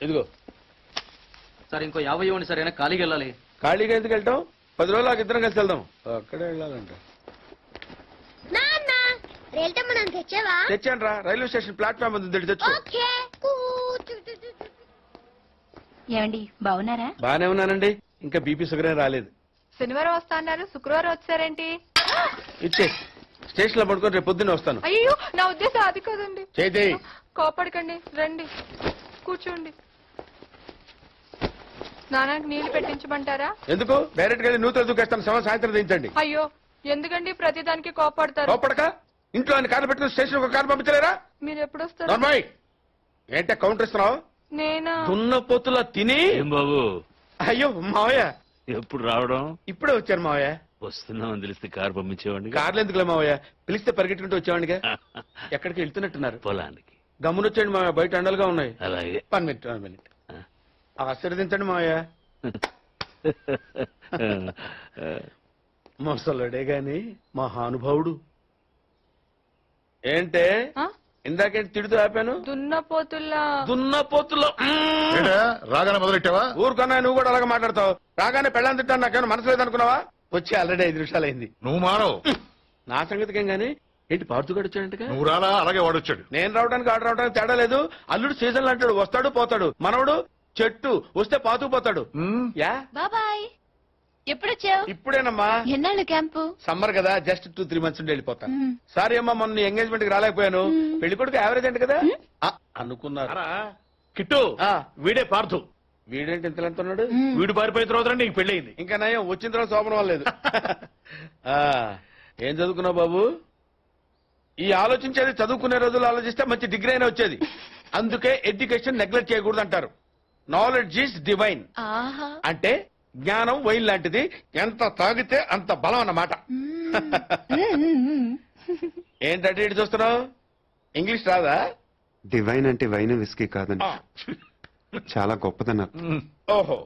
ఇదిగో సార్ ఇంకో 50 ఇవ్వండి సార్. అయినా ఖాళీకి వెళ్ళాలి. ఖాళీగా ఎందుకు వెళ్తాం? 10 రోజులు ఇద్దరం కలిసి వెళ్దాం. అక్కడే వెళ్ళాలంట. తెచ్చాను రా. రైల్వే స్టేషన్ ప్లాట్ఫామ్ ఉంది, తెచ్చు. ఏమండి బాగున్నారా? బానే ఉన్నానండి. ఇంకా బీపీ షుగర్ ఏం రాలేదు. శనివారం వస్తా అన్నారు, శుక్రవారం వచ్చారేంటి? ఇచ్చే స్టేషన్ లో పడుకొని రేపు పొద్దున్నే వస్తాను. అయ్యో నా ఉద్దేశం అది కాదండి. చేతి కోపడకండి, రండి కూర్చోండి. స్నానానికి నీళ్లు పెట్టించమంటారా? ఎందుకు? డైరెక్ట్ గా నూతలు దూకేస్తాను. సాయంత్రం దించండి. అయ్యో ఎందుకండి ప్రతిదానికి కోపడతారు? కోపడక ఇంట్లో ఆయన కారు పెట్టుకుని స్టేషన్ ఒక కారు పంపించలేరా? మీరు ఎప్పుడు వస్తారు? నార్మల్ ఏంటే కౌంటర్ ఇస్తున్నావు? నేనా? దున్న పొత్తులా తిని. ఏం బాబు అయ్యో మావయ్య ఎప్పుడు రావడం? ఇప్పుడే వచ్చారు మావయ్య. వస్తున్నామని తెలిస్తే కారు పంపించేవాడిని. కార్లు ఎందుకులే మావయ్య, పిలిస్తే పరిగెట్టుకుంటూ వచ్చేవాడిగా. ఎక్కడికి వెళ్తున్నట్టున్నారు? పొలానికి. గమ్మునొచ్చేయండి మావయ్య, బయట అండలుగా ఉన్నాయి. అలాగే. 1 మినిట్ ఆశీర్వదించండి మావయ్య. మొసలుడే గాని మహానుభావుడు. ఏంటే ఇందాకేంటి తిడుతూ ఆపాను? దున్నపోతుల్లో రాగానే మొదలెట్టావా? ఊరుకున్నా, నువ్వు కూడా అలాగే మాట్లాడతావు. రాగానే పెళ్ళని తిట్టాను, నాకేమైనా మనసు లేదనుకున్నావా? వచ్చి ఆల్రెడీ 5 నిమిషాలు అయింది. నువ్వు మారవు. నా సంగతికేం గానీ ఏంటి పార్తుగాడు వచ్చాడంటగా? నువ్వు రాలా, అలాగే వాడొచ్చాడు. నేను రావడానికి ఆడు రావడానికి తేడా లేదు. అల్లుడు సీజన్లు అంటాడు, వస్తాడు పోతాడు. మనవడు చెట్టు వస్తే పాతూ పోతాడు. యా బాబాయ్ ఎప్పుడొచ్చావు? ఇప్పుడేనమ్మా. ఎన్నాళ్ళు క్యాంపు? సమ్మర్ కదా, జస్ట్ 2-3 మంత్స్ ఉండి వెళ్ళిపోతా. సారీ అమ్మా, మొన్న ఎంగేజ్మెంట్ కి రాలేకపోయాను. పెళ్లి కొడుకు యావరేజ్ అంట కదా అనుకున్నారు. కిట్టు వీడే పార్థు. వీడేంటి ఇంత ఎంత ఉన్నాడు? వీడు పారిపోయిన తర్వాత నీకు పెళ్ళయింది. ఇంకా నయం వచ్చిన తర్వాత శోభనం అవ్వలేదు. ఏం చదువుకున్నావు బాబు? ఈ ఆలోచించేది చదువుకునే రోజులు ఆలోచిస్తే మంచి డిగ్రీ అయినా వచ్చేది. అందుకే ఎడ్యుకేషన్ నెగ్లెక్ట్ చేయకూడదు అంటారు. Knowledge is divine. అంటే జ్ఞానం వైన్ లాంటిది, ఎంత తాగితే అంత బలం అన్నమాట. ఏంటంటే ఇటు చూస్తున్నావు? ఇంగ్లీష్ రాదా? డివైన్ అంటే వైన్ విస్కీ కాదండి, చాలా గొప్పదన్నారు. ఓహో,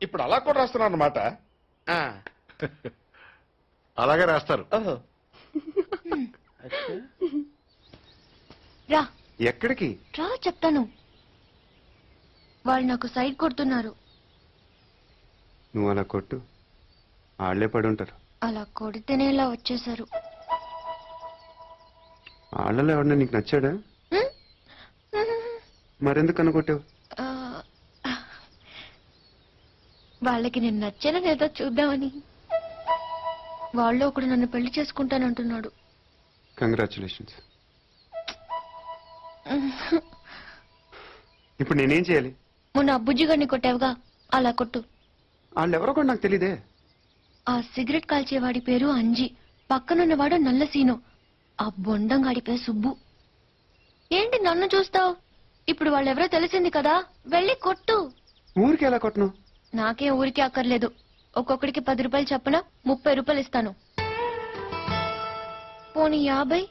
ఇప్పుడు అలా కూడా రాస్తున్నారు అన్నమాట. అలాగే రాస్తారు. ఓహో, రా. ఎక్కడికి రా చెప్తాను. వాళ్ళు నాకు సైడ్ కొడుతున్నారు. నువ్వు అలా కొట్టు, ఆళ్లే పడి ఉంటారు. అలా కొడితేనే ఇలా వచ్చేసారు. ఆళ్లలో ఎవడన్నా నీకు నచ్చాడా? మరెందుకు అనుకొట్టావు? వాళ్ళకి నేను నచ్చానో లేదో చూద్దామని. వాళ్ళు ఒకడు నన్ను పెళ్లి చేసుకుంటానంటున్నాడు. కంగ్రాచులేషన్స్. ఇప్పుడు నేనేం చేయాలి? మొన్న అబ్బుజ్జి గారిని కొట్టావుగా, అలా కొట్టు. వాళ్ళెవరో కూడా నాకు తెలీదే. ఆ సిగరెట్ కాల్చేవాడి పేరు అంజి, పక్కనున్నవాడు నల్ల సీను, ఆ బొండంగాడి పేరు సుబ్బు. ఏంటి నన్ను చూస్తావు? ఇప్పుడు వాళ్ళెవరో తెలిసింది కదా, వెళ్ళి కొట్టు. ఊరికి ఎలా కొట్టను? నాకే ఊరికి అక్కర్లేదు. ఒక్కొక్కడికి 10 రూపాయలు చప్పున 30 రూపాయలు ఇస్తాను. పోనీ 50?